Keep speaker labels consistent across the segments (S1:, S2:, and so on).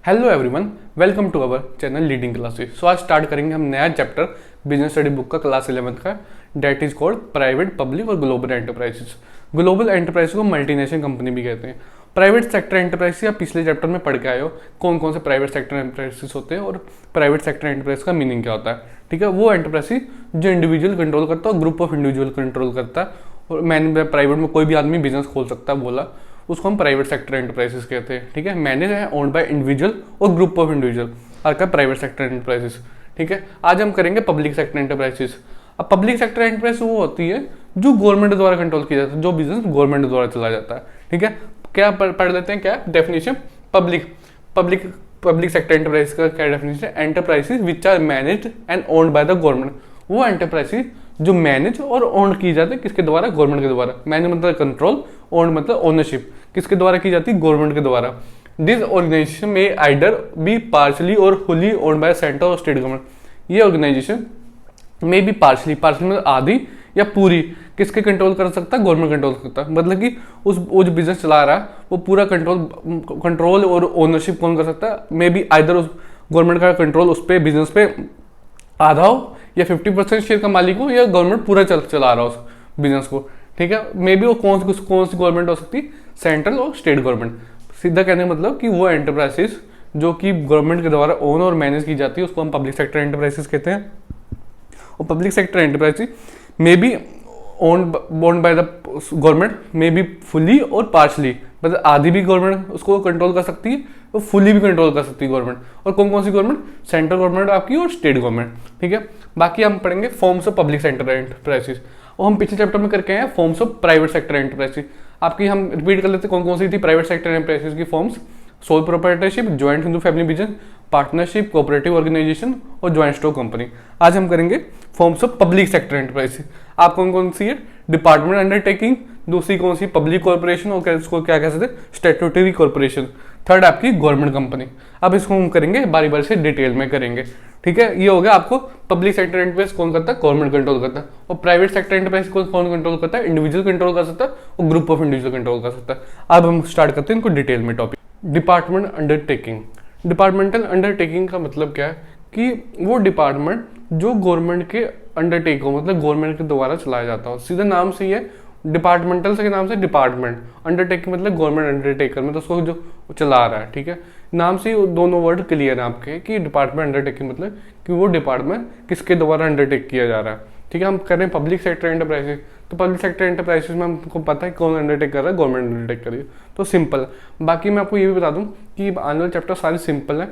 S1: Hello everyone, welcome to our channel leading classes. So आज start करेंगे हम नया चैप्टर बिजनेस स्टडी बुक का क्लास 11th का, that is called private, public और ग्लोबल एंटरप्राइजेस। ग्लोबल एंटरप्राइज को multinational company भी कहते हैं। प्राइवेट सेक्टर एंटरप्राइज आप पिछले चैप्टर में पढ़ के आए हो कौन कौन से प्राइवेट सेक्टर एंटरप्राइजेस होते हैं और प्राइवेट सेक्टर एंटरप्राइज का मीनिंग क्या होता है। ठीक है, वो एंटरप्राइज जो इंडिविजुअल कंट्रोल करता है, ग्रुप ऑफ इंडिविजुअल कंट्रोल करता है, और मैंने प्राइवेट में कोई भी आदमी बिजनेस खोल सकता है बोला, उसको हम प्राइवेट सेक्टर एंटरप्राइजेस कहते हैं। ठीक है, मैनेज है ओन्ड बाय इंडिविजुअल और ग्रुप ऑफ इंडिविजुअल आपका प्राइवेट सेक्टर एंटरप्राइजेस। ठीक है, आज हम करेंगे पब्लिक सेक्टर एंटरप्राइजेस। अब पब्लिक सेक्टर एंटरप्राइज वो होती है जो गवर्नमेंट द्वारा कंट्रोल किया जाता है, जो बिजनेस गवर्नमेंट द्वारा चलाया जाता है। ठीक है, क्या पढ़ लेते हैं, क्या डेफिनेशन पब्लिक सेक्टर एंटरप्राइज का क्या डेफिनेशन है। Enterprises which are managed and owned by the government, वो एंटरप्राइजेस जो मैनेज और ओन की जाती है किसके द्वारा, गवर्नमेंट के द्वारा। मैनेज मतलब कंट्रोल, ओन मतलब ओनरशिप, किसके द्वारा की जाती है, गवर्नमेंट के द्वारा। दिस ऑर्गेनाइजेशन में आइडर बी पार्शली और फुली ओन्ड बाय सेंट्रल और स्टेट गवर्नमेंट। ये ऑर्गेनाइजेशन में भी पार्शली मतलब आधी या पूरी किसके कंट्रोल कर सकता है, गवर्नमेंट कंट्रोल कर सकता है। मतलब कि वो जो बिजनेस चला रहा है वो पूरा कंट्रोल और ओनरशिप कौन कर सकता है, मे बी आइदर उस गवर्नमेंट का कंट्रोल उस पर बिजनेस पे आधा हो या 50% शेयर का मालिक हो, या गवर्नमेंट पूरा चला रहा हो उस बिजनेस को। ठीक है, मे बी वो कौन सी गवर्नमेंट हो सकती है, सेंट्रल और स्टेट गवर्नमेंट। सीधा कहने का मतलब कि वो एंटरप्राइजेस जो कि गवर्नमेंट के द्वारा ओन और मैनेज की जाती है उसको हम पब्लिक सेक्टर एंटरप्राइजेस कहते हैं। और public sector enterprises may be owned by the government, may be fully और पार्शली, मतलब आधी भी गवर्नमेंट उसको कंट्रोल कर सकती है और फुली भी कंट्रोल कर सकती है गवर्नमेंट। और कौन कौन सी गवर्नमेंट, सेंट्रल गवर्नमेंट आपकी और स्टेट गवर्नमेंट। ठीक है, बाकी हम पढ़ेंगे forms of public sector enterprises, और हम पिछले चैप्टर में करके आए हैं forms of private sector enterprises. आपकी हम रिपीट कर लेते हैं कौन कौन सी थी प्राइवेट सेक्टर एंटरप्राइजेस की forms. Sole proprietorship, joint Hindu family business, partnership, cooperative organisation और ज्वाइंट स्टॉक कंपनी। आज हम करेंगे forms of public sector enterprises. आप कौन कौन सी है, डिपार्टमेंट अंडरटेकिंग, दूसरी कौन सी पब्लिक कॉर्पोरेशन, और उसको क्या कह सकते हैं, स्टैट्यूटरी कॉर्पोरेशन। थर्ड आपकी गवर्नमेंट कंपनी। अब इसको हम करेंगे बारी बारी से डिटेल में करेंगे। ठीक है, ये हो गया आपको पब्लिक सेक्टर एंटरप्राइज कौन करता है, गवर्नमेंट कंट्रोल करता है। और प्राइवेट सेक्टर एंटरप्राइज कौन कंट्रोल करता है, इंडिविजुअल कंट्रोल कर सकता है और ग्रुप ऑफ इंडिविजुअल कंट्रोल कर सकता है। अब हम स्टार्ट करते हैं इनको डिटेल में topic. Department undertaking. Departmental undertaking का मतलब क्या है कि वो डिपार्टमेंट जो गवर्नमेंट के अंडरटेक हो, मतलब गवर्नमेंट के द्वारा चलाया जाता हो। सीधा नाम से ही है, डिपार्टमेंटल से नाम से डिपार्टमेंट, अंडरटेकिंग मतलब गवर्नमेंट अंडरटेकर, मतलब उसको जो चला रहा है। ठीक है, नाम से ही दोनों वर्ड क्लियर है आपके कि डिपार्टमेंट अंडरटेकिंग मतलब कि वो डिपार्टमेंट किसके द्वारा अंडरटेक किया जा रहा है। ठीक है, हम कर रहे हैं पब्लिक सेक्टर एंटरप्राइजेस, तो पब्लिक सेक्टर एंटरप्राइजेस में हमको पता है कौन अंडरटेक कर रहा है, गवर्नमेंट अंडरटेक कर रही है, तो सिंपल। बाकी मैं आपको ये भी बता दूं कि आने वाले चैप्टर सारे सिंपल है।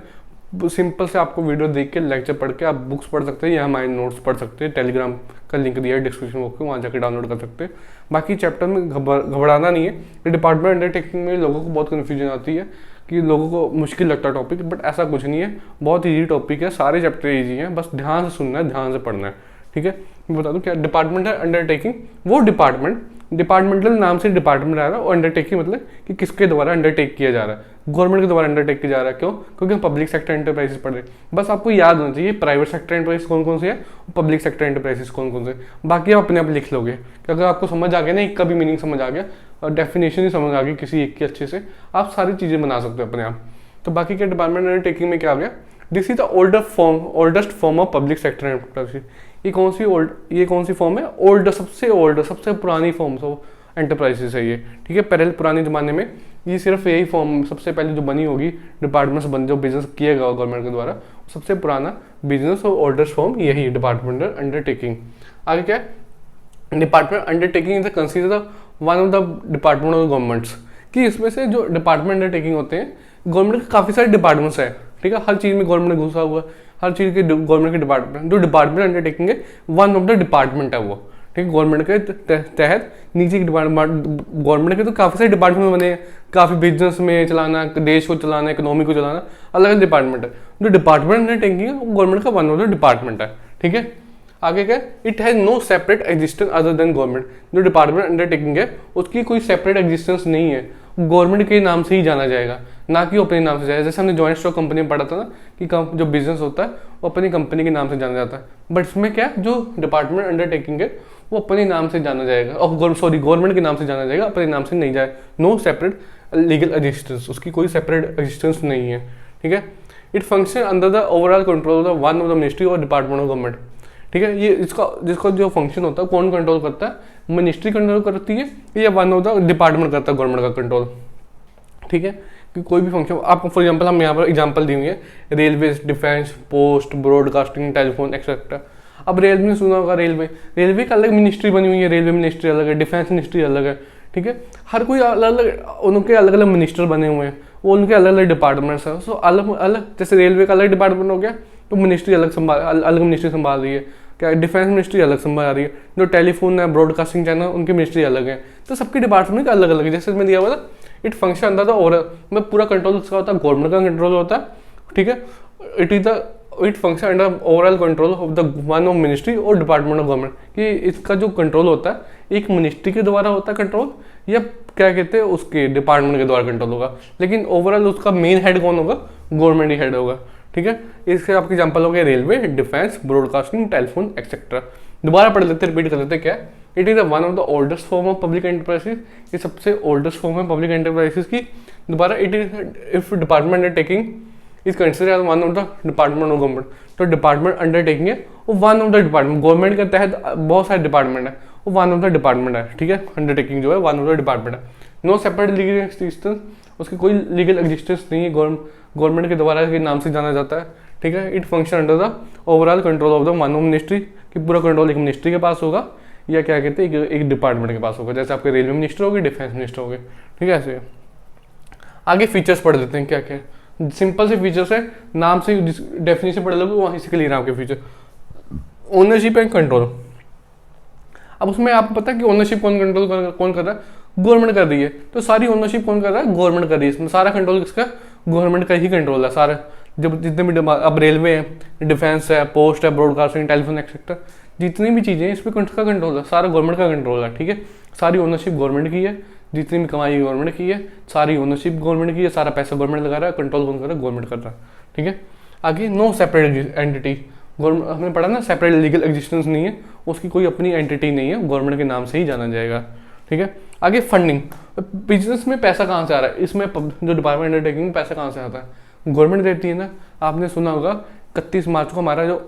S1: सिंपल से आपको वीडियो देख के लेक्चर पढ़ के आप बुक्स पढ़ सकते हैं या हमारे नोट्स पढ़ सकते हैं। टेलीग्राम का लिंक दिया है डिस्क्रिप्शन बॉक्स में, वहाँ जाकर डाउनलोड कर सकते हैं। बाकी चैप्टर में घबराना नहीं है। डिपार्टमेंट अंडरटेकिंग में लोगों को बहुत कन्फ्यूजन आती है कि लोगों को मुश्किल लगता है टॉपिक, बट ऐसा कुछ नहीं है, बहुत ईजी टॉपिक है। सारे चैप्टर ईजी हैं, बस ध्यान से सुनना है, ध्यान से पढ़ना है। ठीक है, मैं बता दूं क्या डिपार्टमेंट अंडरटेकिंग, वो डिपार्टमेंटल नाम से डिपार्टमेंट आ रहा है, और अंडरटेकिंग मतलब कि किसके द्वारा अंडरटेक किया जा रहा है, गवर्नमेंट के द्वारा अंडरटेक किया जा रहा है। क्यों? क्योंकि हम पब्लिक सेक्टर एंटरप्राइजेस पढ़ रहे हैं। बस आपको याद होना चाहिए प्राइवेट सेक्टर एंटरप्राइज कौन कौन से है, पब्लिक सेक्टर एंटरप्राइजेस कौन कौन से। बाकी आप अपने आप लिख लोगे कि अगर आपको समझ आ गया ना, एक का भी मीनिंग समझ आ गया और डेफिनेशन ही समझ आ गई किसी एक की अच्छे से, आप सारी चीज़ें बना सकते हो अपने आप। तो बाकी क्या डिपार्टमेंट अंडरटेकिंग में क्या आ गया, this is the oldest form of public sector enterprise. ये कौन सी फॉर्म है, सबसे पुरानी फॉर्म ऑफ एंटरप्राइजेस है ये। ठीक है, पहले पुराने ज़माने में ये सिर्फ यही फॉर्म सबसे पहले जो बनी होगी, डिपार्टमेंट्स जो बिजनेस किया गया गवर्नमेंट के द्वारा, सबसे पुराना बिजनेस और ओल्डेस्ट फॉर्म यही है, डिपार्टमेंटल अंडरटेकिंग। आगे क्या है, department undertaking is consider one of the department of governments, कि इसमें से जो डिपार्टमेंट अंडरटेकिंग होते हैं, गवर्नमेंट के काफ़ी सारे डिपार्टमेंट्स हैं। ठीक है, हर चीज़ में गवर्नमेंट घुसा हुआ है, हर चीज़ के गवर्नमेंट के डिपार्टमेंट, जो डिपार्टमेंट अंडरटेकिंग है वन ऑफ द डिपार्टमेंट है वो। ठीक है, गवर्नमेंट के तहत नीचे के डिपार्टमेंट, गवर्नमेंट के तो काफ़ी सारे डिपार्टमेंट बने हैं, काफ़ी बिजनेस में चलाना, देश को चलाना, इकोनॉमी को चलाना, अलग अलग डिपार्टमेंट है। जो डिपार्टमेंट अंडरटेकिंग है वो गवर्नमेंट का वन ऑफ द डिपार्टमेंट है। ठीक है, आगे क्या, it has no separate existence other than government. जो डिपार्टमेंट अंडरटेकिंग है उसकी कोई सेपरेट एग्जिस्टेंस नहीं है, गवर्नमेंट के नाम से ही जाना जाएगा, ना कि अपने नाम से जाएगा। जैसे हमने ज्वाइंट स्टॉक कंपनी में पढ़ा था ना कि जो बिजनेस होता है वो अपनी कंपनी के नाम से जाना जाता है, बट इसमें क्या, जो डिपार्टमेंट अंडरटेकिंग है वो अपने नाम से जाना जाएगा, और गवर्नमेंट के नाम से जाना जाएगा, अपने नाम से नहीं जाए। नो सेपरेट लीगल एग्जिस्टेंस, उसकी कोई सेपरेट एग्जिस्टेंस नहीं है। ठीक है। It function under the overall control of the one of the ministry और डिपार्टमेंट ऑफ गवर्नमेंट, ठीक है। ये जिसका जो फंक्शन होता है कौन कंट्रोल करता है, मिनिस्ट्री कंट्रोल करती है या वन ऑफ द डिपार्टमेंट करता है गवर्नमेंट का कंट्रोल, ठीक है। कि कोई भी फंक्शन आपको, फॉर एग्जांपल हम यहाँ पर एग्जांपल दी हुई है, railway, defence, post, broadcasting, telephone etcetera. अब रेलवे सुना होगा, रेलवे का अलग मिनिस्ट्री बनी हुई है, रेलवे मिनिस्ट्री अलग है, डिफेंस मिनिस्ट्री अलग है, ठीक है। हर कोई अलग अलग, उनके अलग अलग मिनिस्टर बने हुए हैं, वो उनके अलग अलग डिपार्टमेंट्स हैं। सो अलग अलग, जैसे रेलवे का अलग डिपार्टमेंट हो गया तो मिनिस्ट्री अलग मिनिस्ट्री संभाल रही है, क्या डिफेंस मिनिस्ट्री अलग संभाल रही है, जो टेलीफोन है, ब्रॉडकास्टिंग चैनल, उनकी मिनिस्ट्री अलग है। तो सबकी डिपार्टमेंट अलग अलग है। जैसे इसमें दिया हुआ था, it function under the overall, में पूरा कंट्रोल उसका होता है, गवर्नमेंट का कंट्रोल होता है, ठीक है। It function under overall control of the one of ministry और डिपार्टमेंट ऑफ गवर्नमेंट, कि इसका जो कंट्रोल होता है एक मिनिस्ट्री के द्वारा होता है कंट्रोल, या क्या कहते हैं उसके डिपार्टमेंट के द्वारा कंट्रोल होगा, लेकिन ओवरऑल उसका मेन हेड कौन होगा, गवर्नमेंट ही हेड होगा, ठीक है। इसके आपके एग्जाम्पल हो गए railway, defence, broadcasting, telephone etcetera. दोबारा पढ़ लेते, रिपीट कर लेते, क्या है, it is one of the oldest form of public enterprises, ये सबसे ओल्डेस्ट फॉर्म है पब्लिक एंटरप्राइजेस की। दोबारा, it is if department undertaking is consider one of the department of government, तो डिपार्टमेंट अंडरटेकिंग है वो one of the department, government के तहत बहुत सारे डिपार्टमेंट है, वो वन ऑफ द डिपार्टमेंट है, ठीक है। अंडरटेकिंग जो है वन ऑफ द डिपार्टमेंट है। नो सेपरेट लीगल एग्जिस्टेंस, उसकी कोई लीगल एग्जिस्टेंस नहीं है, गवर्नमेंट के द्वारा के नाम से जाना जाता है, ठीक है। It function under the overall control of the one of ministry, कि पूरा कंट्रोल एक मिनिस्ट्री के पास होगा, या क्या कहते हैं एक डिपार्टमेंट के पास होगा, जैसे आपके रेलवे मिनिस्टर हो गए, डिफेंस मिनिस्टर हो गए, ठीक है। ऐसे आगे फीचर्स पढ़ लेते हैं, क्या क्या सिंपल से फीचर्स है, नाम से डेफिनेशन पढ़ लोगे वहीं से क्लियर है आपके फीचर। ओनरशिप एंड कंट्रोल, अब उसमें आपको पता है कि ओनरशिप कौन कर रहा है, गवर्नमेंट कर रही है, तो सारी ओनरशिप कौन कर रहा है, गवर्नमेंट कर रही है। इसमें सारा कंट्रोल किसका, गवर्नमेंट का ही कंट्रोल है सारा। जब जितने भी अब रेलवे है, डिफेंस है, पोस्ट है, ब्रॉडकास्टिंग, टेलीफोन एक्सेट्रा, जितनी भी चीज़ें हैं इस पर किसका कंट्रोल है, सारा गवर्नमेंट का कंट्रोल है, ठीक है। सारी ओनरशिप गवर्नमेंट की है, जितनी भी कमाई गवर्नमेंट की है, सारी ओनरशिप गवर्नमेंट की है, सारा पैसा गवर्नमेंट लगा रहा है, कंट्रोल कौन कर रहा है, गवर्नमेंट कर रहा है, ठीक है। आगे, नो सेपरेट एंटिटी, गवर्नमेंट हमने पढ़ा ना, सेपरेट लीगल एग्जिस्टेंस नहीं है, उसकी कोई अपनी एंटिटी नहीं है, गवर्नमेंट के नाम से ही जाना जाएगा, ठीक है। आगे, फंडिंग, बिजनेस में पैसा कहाँ से आ रहा है, इसमें जो डिपार्टमेंट अंडरटेकिंग में पैसा कहाँ से आता है, गवर्नमेंट देती है ना। आपने सुना होगा 31 मार्च को हमारा जो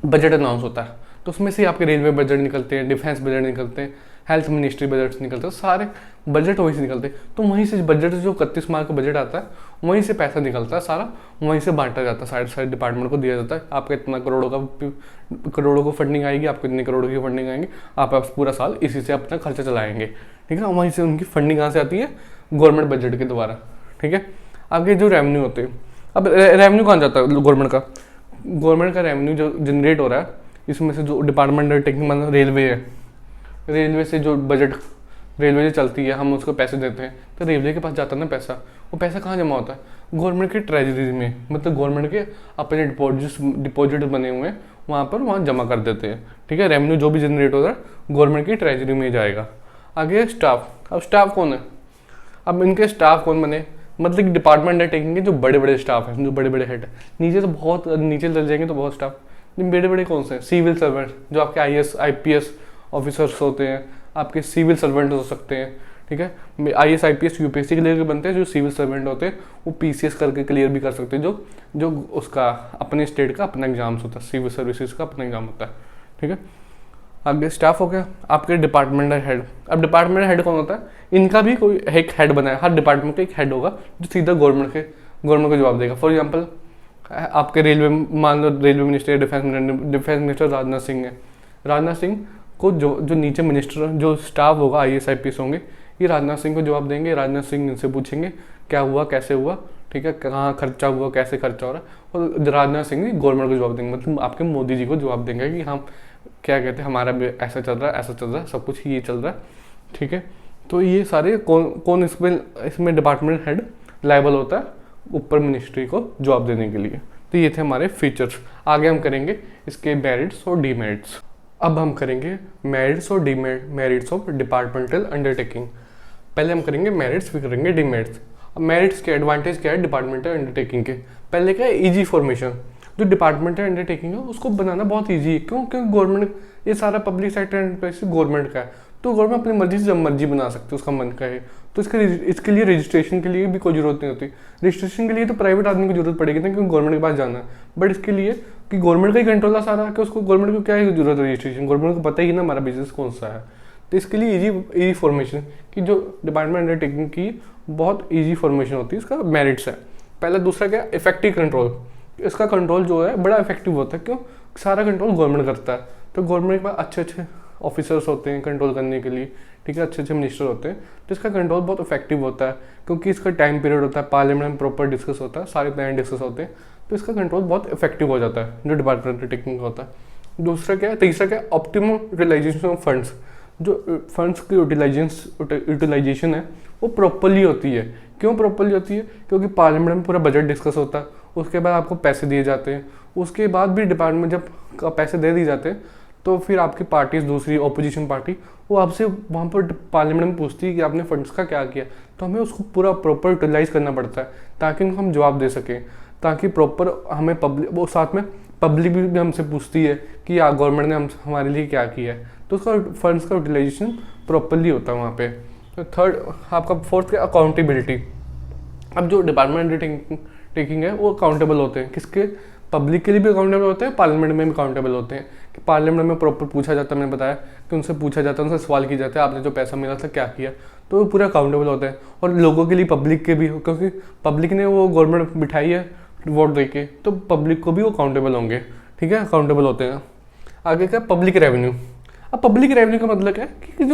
S1: बजट अनाउंस होता है, तो उसमें से आपके रेलवे बजट निकलते हैं, डिफेंस बजट निकलते हैं, हेल्थ मिनिस्ट्री बजट निकलते हैं, सारे बजट वहीं से निकलते हैं। तो वहीं से बजट जो 31 मार्च का बजट आता है, वहीं से पैसा निकलता है सारा, वहीं से बांटा जाता है, सारे डिपार्टमेंट को दिया जाता है। आपका इतना करोड़ों को फंडिंग आएगी, आपको इतने करोड़ों की फंडिंग आएंगी, आप पूरा साल इसी से अपना खर्चा चलाएंगे, ठीक है। वहीं से उनकी फंडिंग कहाँ से आती है, गवर्नमेंट बजट के द्वारा, ठीक है। आगे जो रेवेन्यू होते हैं, अब रेवेन्यू कहाँ जाता है गवर्नमेंट का रेवेन्यू जो जनरेट हो रहा है, इसमें से जो डिपार्टमेंट अंडरटेकिंग मतलब रेलवे है, रेलवे से जो बजट, रेलवे जो चलती है, हम उसको पैसे देते हैं, तो रेलवे के पास जाता है ना पैसा, वो पैसा कहाँ जमा होता है, गवर्नमेंट के ट्रेजरी में, मतलब गवर्नमेंट के अपने डिपॉजिट बने हुए हैं वहाँ जमा कर देते हैं, ठीक है। रेवेन्यू जो भी जनरेट हो रहा है गवर्नमेंट की ट्रेजरी में जाएगा। आगे स्टाफ, अब स्टाफ कौन है, अब इनके स्टाफ कौन बने, मतलब डिपार्टमेंट अंडरटेकिंग के जो बड़े बड़े स्टाफ हैं, जो बड़े बड़े हेड है, नीचे तो बहुत नीचे चल जाएंगे तो बहुत स्टाफ, बड़े बड़े कौन से हैं, सिविल सर्वेंट, जो आपके IAS IPS ऑफिसर्स होते हैं, आपके सिविल सर्वेंट हो सकते हैं, ठीक है। IAS IPS UPSC क्लियर के बनते हैं, जो सिविल सर्वेंट होते हैं वो PCS करके क्लियर भी कर सकते हैं, जो उसका अपने स्टेट का अपना एग्जाम्स होता है, सिविल सर्विसेज का अपना एग्जाम होता है, ठीक है। आगे स्टाफ हो गया, आपके डिपार्टमेंट हेड। अब डिपार्टमेंट हेड कौन होता है, इनका भी कोई एक हेड बना है, हर डिपार्टमेंट का एक हेड होगा जो सीधा गवर्नमेंट को जवाब देगा। फॉर एग्जांपल आपके रेलवे, मान लो railway minister, defence minister Rajnath Singh है, राजनाथ सिंह को जो नीचे मिनिस्टर जो स्टाफ होगा IAS IPS होंगे, ये राजनाथ सिंह को जवाब देंगे। राजनाथ सिंह इनसे पूछेंगे क्या हुआ, कैसे हुआ, ठीक है, कहाँ खर्चा हुआ, कैसे खर्चा हो रहा है, और राजनाथ सिंह गवर्नमेंट को जवाब देंगे, मतलब आपके मोदी जी को जवाब देंगे कि हम क्या कहते हैं, हमारा ऐसा चल रहा है, ऐसा चल रहा है, सब कुछ ये चल रहा है, ठीक है। तो ये सारे कौन इसमें डिपार्टमेंट हेड लायबल होता है ऊपर मिनिस्ट्री को जवाब देने के लिए। तो ये थे हमारे फीचर्स। आगे हम करेंगे इसके मेरिट्स और डीमेरिट्स। अब हम करेंगे मेरिट्स और डीमेरिट्स ऑफ डिपार्टमेंटल अंडरटेकिंग। पहले हम करेंगे मेरिट्स, फिर करेंगे डीमेरिट्स। अब मेरिट्स के एडवांटेज क्या है डिपार्टमेंटल अंडरटेकिंग के, पहले क्या है, ईजी फॉर्मेशन। जो डिपार्टमेंटल अंडरटेकिंग है उसको बनाना बहुत ईजी है, क्योंकि गवर्नमेंट, ये सारा पब्लिक सेक्टर एंटरप्राइज गवर्नमेंट का है, तो गवर्नमेंट अपनी मर्जी से जब मर्जी बना सकती है, उसका मन का है। तो इसके लिए रजिस्ट्रेशन के लिए भी कोई ज़रूरत नहीं होती। रजिस्ट्रेशन के लिए तो प्राइवेट आदमी को जरूरत पड़ेगी ना, क्योंकि गवर्नमेंट के पास जाना है। बट इसके लिए कि गवर्नमेंट का ही कंट्रोल है सारा, कि उसको गवर्नमेंट को क्या ही जरूरत है रजिस्ट्रेशन, गवर्नमेंट को पता ही ना हमारा बिजनेस कौन सा है। तो इसके लिए ईजी फॉर्मेशन की जो डिपार्टमेंट अंडरटेकिंग की बहुत ईजी फॉर्मेशन होती है, इसका मेरिट्स है। पहला। दूसरा क्या, इफेक्टिव कंट्रोल। इसका कंट्रोल जो है बड़ा इफेक्टिव होता है। क्यों? सारा कंट्रोल गवर्नमेंट करता है। तो गवर्नमेंट के पास अच्छे अच्छे ऑफिसर्स होते हैं कंट्रोल करने के लिए, ठीक है, अच्छे अच्छे मिनिस्टर होते हैं। तो इसका कंट्रोल बहुत इफेक्टिव होता है, क्योंकि इसका टाइम पीरियड होता है, पार्लियामेंट में प्रॉपर डिस्कस होता है, सारे प्लान डिस्कस होते हैं। तो इसका कंट्रोल बहुत इफेक्टिव हो जाता है जो डिपार्टमेंट अंडरटेकिंग होता है। दूसरा क्या है, तीसरा क्या है, ऑप्टिमम यूटिलाइजेशन ऑफ फंड्स। जो फंड्स की यूटिलाइजेशन है वो प्रॉपरली होती है। क्यों प्रॉपरली होती है? क्योंकि पार्लियामेंट में पूरा बजट डिस्कस होता है, उसके बाद आपको पैसे दिए जाते हैं, उसके बाद भी डिपार्टमेंट जब पैसे दे दिए जाते हैं तो फिर आपकी पार्टीज, दूसरी ऑपोजिशन पार्टी, वो आपसे वहाँ पर पार्लियामेंट में पूछती है कि आपने फंड्स का क्या किया। तो हमें उसको पूरा प्रॉपर यूटिलाइज करना पड़ता है ताकि उनको हम जवाब दे सकें, ताकि प्रॉपर हमें पब्लिक, वो साथ में पब्लिक भी हमसे पूछती है कि गवर्नमेंट ने हमारे लिए क्या किया है। तो उसका फंड्स का यूटिलाइजेशन प्रॉपरली होता है वहाँ पे। तो थर्ड आपका फोर्थ क्या, अकाउंटेबिलिटी। अब जो डिपार्टमेंट अंडरटेकिंग है वो अकाउंटेबल होते हैं, किसके? पब्लिक के लिए भी अकाउंटेबल होते हैं, पार्लियामेंट में भी अकाउंटेबल होते हैं। कि पार्लियामेंट में प्रॉपर पूछा जाता है, मैंने बताया कि उनसे पूछा जाता है, उनसे सवाल किए जाते हैं आपने जो पैसा मिला था क्या किया। तो वो पूरा अकाउंटेबल होता है। और लोगों के लिए, पब्लिक के भी, क्योंकि पब्लिक ने वो गवर्नमेंट बिठाई है वोट दे के, तो पब्लिक को भी वो अकाउंटेबल होंगे, ठीक है, अकाउंटेबल होते हैं। आगे क्या, पब्लिक रेवेन्यू। अब पब्लिक रेवेन्यू का मतलब क्या है कि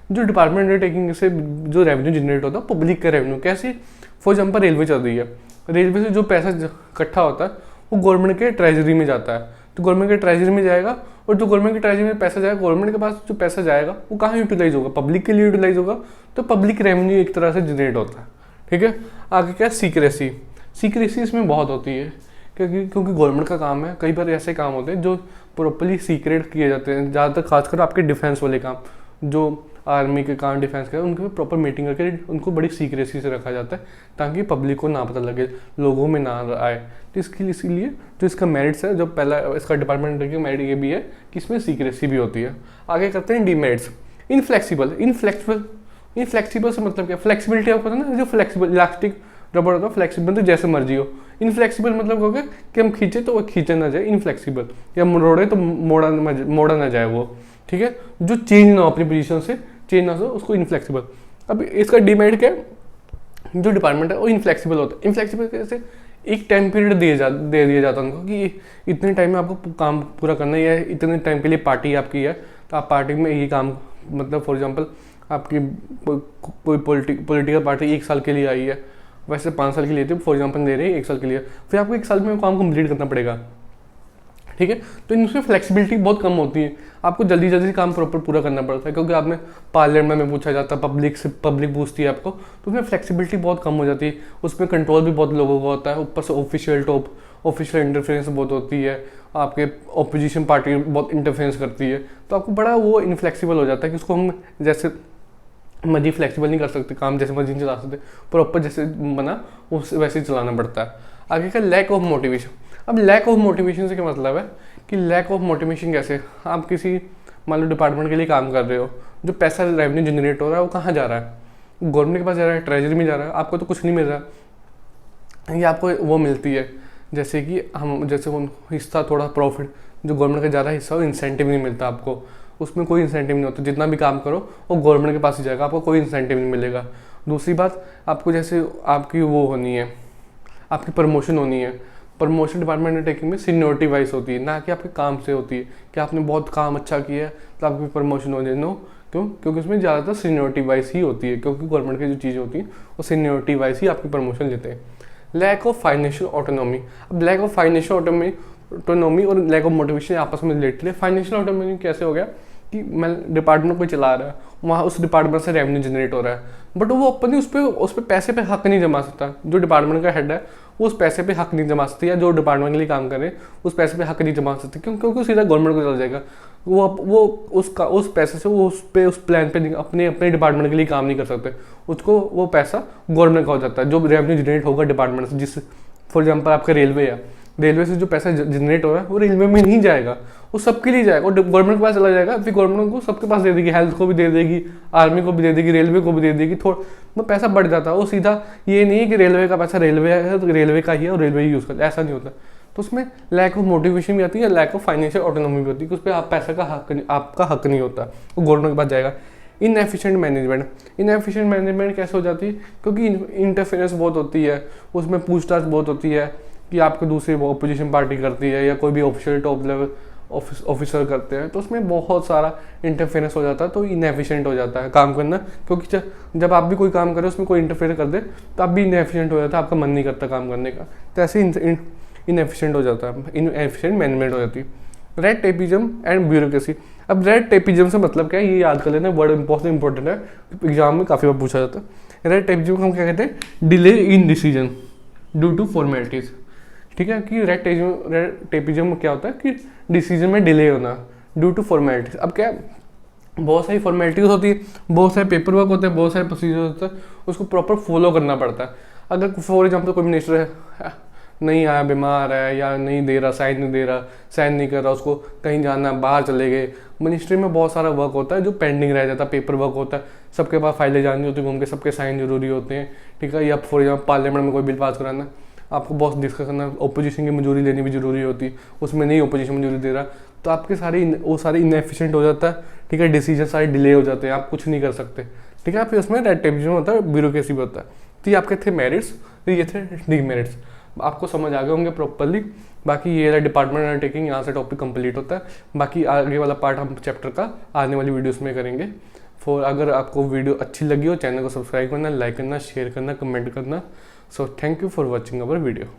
S1: जो डिपार्टमेंट अंडरटेकिंग से जो रेवेन्यू जनरेट होता है पब्लिक का रेवेन्यू। कैसे? फॉर एग्जाम्पल रेलवे चल रही है, रेलवे से जो पैसा इकट्ठा होता है वो गवर्नमेंट के ट्रेजरी में जाता है। तो गवर्नमेंट के ट्रेजरी में जाएगा, और जो गवर्नमेंट के ट्रेजरी में पैसा जाएगा, गवर्नमेंट के पास जो पैसा जाएगा वो कहाँ यूटिलाइज होगा? पब्लिक के लिए यूटिलाइज होगा। तो पब्लिक रेवेन्यू एक तरह से जनरेट होता है, ठीक है। आगे क्या, सीक्रेसी। सीक्रेसी इसमें बहुत होती है, क्योंकि गवर्नमेंट का काम है। कई बार ऐसे काम होते हैं जो प्रॉपरली सीक्रेट किए जाते हैं, ज़्यादातर खासकर आपके डिफेंस वाले काम, जो आर्मी के काम, डिफेंस के, उनके प्रॉपर मीटिंग करके उनको बड़ी सीक्रेसी से रखा जाता है ताकि पब्लिक को ना पता लगे, लोगों में ना आए। तो इसीलिए जो इसका मेरिट्स है, जो पहला इसका डिपार्टमेंट की मेरिट ये भी है कि इसमें सीक्रेसी भी होती है। आगे करते हैं डीमेरिट्स। इनफ्लेक्सिबल से मतलब क्या? फ्लेक्सिबिलिटी आपको पता है ना, जो फ्लेक्सिबल इलास्टिक रबड़ होता है, फ्लेक्सिबल तो जैसे मर्जी हो। इनफ्लेक्सिबल मतलब हो गया कि हम खींचे तो वो खींचा ना जाए, इनफ्लेक्सिबल, या मोड़े तो मोड़ा ना जाए वो, ठीक है, जो चेंज ना हो अपनी पोजीशन से, चेंज ना हो, उसको इनफ्लेक्सिबल। अब इसका डिमेरिट क्या है? जो डिपार्टमेंट है वो इनफ्लेक्सिबल होता है। इनफ्लेक्सिबल कैसे? एक टाइम पीरियड दे दिया जाता है उनको कि इतने टाइम में आपको काम पूरा करना ही है, इतने टाइम के लिए पार्टी आपकी है, तो आप पार्टी में ये काम, मतलब फॉर एग्जांपल आपकी कोई पॉलिटिकल पार्टी 1 साल के लिए आई है, वैसे 5 साल के लिए थी, फॉर एग्जांपल दे रही है 1 साल के लिए, फिर आपको 1 साल में काम कंप्लीट करना पड़ेगा, ठीक है। तो इनमें फ्लेक्सिबिलिटी बहुत कम होती है, आपको जल्दी जल्दी काम प्रॉपर पूरा करना पड़ता है, क्योंकि आपने पार्लियामेंट में पूछा जाता है, पब्लिक पूछती है आपको, तो उसमें फ्लेक्सिबिलिटी बहुत कम हो जाती है। उसमें कंट्रोल भी बहुत लोगों का होता है, ऊपर से ऑफिशियल इंटरफेरेंस बहुत होती है, आपके ऑपोजिशन पार्टी बहुत इंटरफेरेंस करती है, तो आपको बड़ा वो इनफ्लेक्सिबल हो जाता है कि उसको हम जैसे मर्जी फ्लेक्सिबल नहीं कर सकते, काम जैसे मर्जी नहीं चला सकते, प्रॉपर जैसे बना उस वैसे ही चलाना पड़ता है। आगे का लैक ऑफ मोटिवेशन। अब लैक ऑफ मोटिवेशन से क्या मतलब है कि लैक ऑफ मोटिवेशन कैसे? आप किसी मान लो डिपार्टमेंट के लिए काम कर रहे हो, जो पैसा रेवेन्यू जनरेट हो रहा है वो कहाँ जा रहा है? गवर्नमेंट के पास जा रहा है, ट्रेजरी में जा रहा है, आपको तो कुछ नहीं मिल रहा। ये आपको वो मिलती है जैसे कि हम जैसे हिस्सा, थोड़ा प्रॉफिट जो गवर्नमेंट का ज़्यादा हिस्सा हो, इंसेंटिव नहीं मिलता आपको, उसमें कोई इंसेंटिव नहीं होता, जितना भी काम करो वो गवर्नमेंट के पास ही जाएगा, आपको कोई इंसेंटिव नहीं मिलेगा। दूसरी बात, आपको जैसे आपकी वो होनी है, आपकी प्रमोशन होनी है, प्रमोशन डिपार्टमेंट अंडरटेकिंग में सीनियरिटी वाइज होती है, ना कि आपके काम से होती है कि आपने बहुत काम अच्छा किया है तो आपकी प्रमोशन हो जाए। नो, क्यों? क्योंकि उसमें ज़्यादातर सीनियरिटी वाइज ही होती है, क्योंकि गवर्नमेंट की जो चीज़ें होती हैं वो सीनियरिटी वाइज ही आपकी प्रमोशन लेते हैं। Lack of financial autonomy. अब लैक ऑफ फाइनेंशियल ऑटोनॉमी और लैक ऑफ मोटिवेशन आपस में रिलेटेड है। फाइनेंशियल ऑटोनॉमी कैसे हो गया कि मैं डिपार्टमेंट को चला रहा है, वहाँ उस डिपार्टमेंट से रेवेन्यू जनरेट हो रहा है, बट वो अपनी उस पर पैसे पे हक नहीं जमा सकता। जो डिपार्टमेंट का हेड है वो उस पैसे पे हक नहीं जमा सकती, या जो डिपार्टमेंट के लिए काम कर रहे हैं उस पैसे पे हक नहीं जमा सकते, क्योंकि सीधा गवर्नमेंट को चला जाएगा। वो उस पैसे से वो उस प्लान पे अपने डिपार्टमेंट के लिए काम नहीं कर सकते, उसको वो पैसा गवर्नमेंट का हो जाता है। जो रेवेन्यू जनरेट होगा डिपार्टमेंट से, जिस फॉर एग्जाम्पल आपका रेलवे है, रेलवे से जो पैसा जनरेट हो रहा है वो रेलवे में नहीं जाएगा, वो सबके लिए जाएगा, वो गवर्नमेंट के पास चला जाएगा, फिर गवर्नमेंट को सबके पास दे देगी, हेल्थ को भी दे देगी, आर्मी को भी दे देगी, रेलवे को भी दे देगी, थोड़ा वो पैसा बढ़ जाता है। वो सीधा ये नहीं है कि रेलवे का पैसा रेलवे है तो रेलवे का ही है और रेलवे ही यूज़ करता है, ऐसा नहीं होता। तो उसमें लैक ऑफ मोटिवेशन भी आती है, लैक ऑफ फाइनेंशियल ऑटोनॉमी भी होती है कि उस पर आप पैसा का हक आपका हक नहीं होता, वो गवर्नमेंट के पास जाएगा। इनएफिशिएंट मैनेजमेंट कैसे हो जाती है? क्योंकि इंटरफेरेंस बहुत होती है, उसमें पूछताछ बहुत होती है कि आपको दूसरी अपोजिशन पार्टी करती है या कोई भी ऑफिशियल टॉप लेवल ऑफिसर करते हैं, तो उसमें बहुत सारा इंटरफेरेंस हो जाता है, तो इनएफिशिएंट हो जाता है काम करना। क्योंकि जब आप भी कोई काम करें उसमें कोई इंटरफेयर कर दे तो आप भी इनएफिशिएंट हो जाता है, आपका मन नहीं करता काम करने का, तो ऐसे इनएफिशिएंट हो जाता है, इनएफिशिएंट मैनेजमेंट हो जाती है। Red tapism and bureaucracy. अब रेड टेपिज्म से मतलब क्या है, ये याद कर लेना, वर्ड बहुत इंपॉर्टेंट है, एग्जाम में काफ़ी बार पूछा जाता है। रेड टेपिज्म को हम क्या कहते हैं? Delay in decision due to formalities. ठीक है, कि रेड टेपिज्म में क्या होता है कि डिसीजन में डिले होना ड्यू टू फॉर्मेलिटीज। अब क्या, बहुत सारी फॉर्मेलिटीज होती है, बहुत सारे पेपर वर्क होते हैं, बहुत सारे प्रोसीजर होते हैं, उसको प्रॉपर फॉलो करना पड़ता है। अगर फॉर एग्जाम्पल कोई मिनिस्टर है, नहीं आया, बीमार है या नहीं दे रहा, साइन नहीं कर रहा, उसको कहीं जाना, बाहर चले गए, मिनिस्ट्री में बहुत सारा वर्क होता है जो पेंडिंग रह जाता है, पेपर वर्क होता है, सबके पास फाइलें जानी होती है, घूम के सबके साइन जरूरी होते हैं। ठीक है, या फॉर एग्जाम्पल पार्लियामेंट में कोई बिल पास कराना, आपको बहुत डिस्कस करना, ओपोजिशन की मंजूरी लेनी भी जरूरी होती है, उसमें नहीं ओपोजिशन मंजूरी दे रहा, तो आपके सारे इनएफिशिएंट हो जाता है। ठीक है, डिसीजन सारे डिले हो जाते हैं, आप कुछ नहीं कर सकते। ठीक है, फिर उसमें रेड टेपिज्म होता है, ब्यूरोक्रेसी भी होता है। तो ये आपके थे मेरिट्स, ये थे डीमेरिट्स, आपको समझ आ गए होंगे प्रॉपरली। बाकी ये रहा डिपार्टमेंट अंडरटेकिंग, यहाँ से टॉपिक कंप्लीट होता है। बाकी आगे वाला पार्ट हम चैप्टर का आने वाली वीडियोस में करेंगे। अगर आपको वीडियो अच्छी लगी हो, चैनल को सब्सक्राइब करना, लाइक करना, शेयर करना, कमेंट करना। So thank you for watching our video.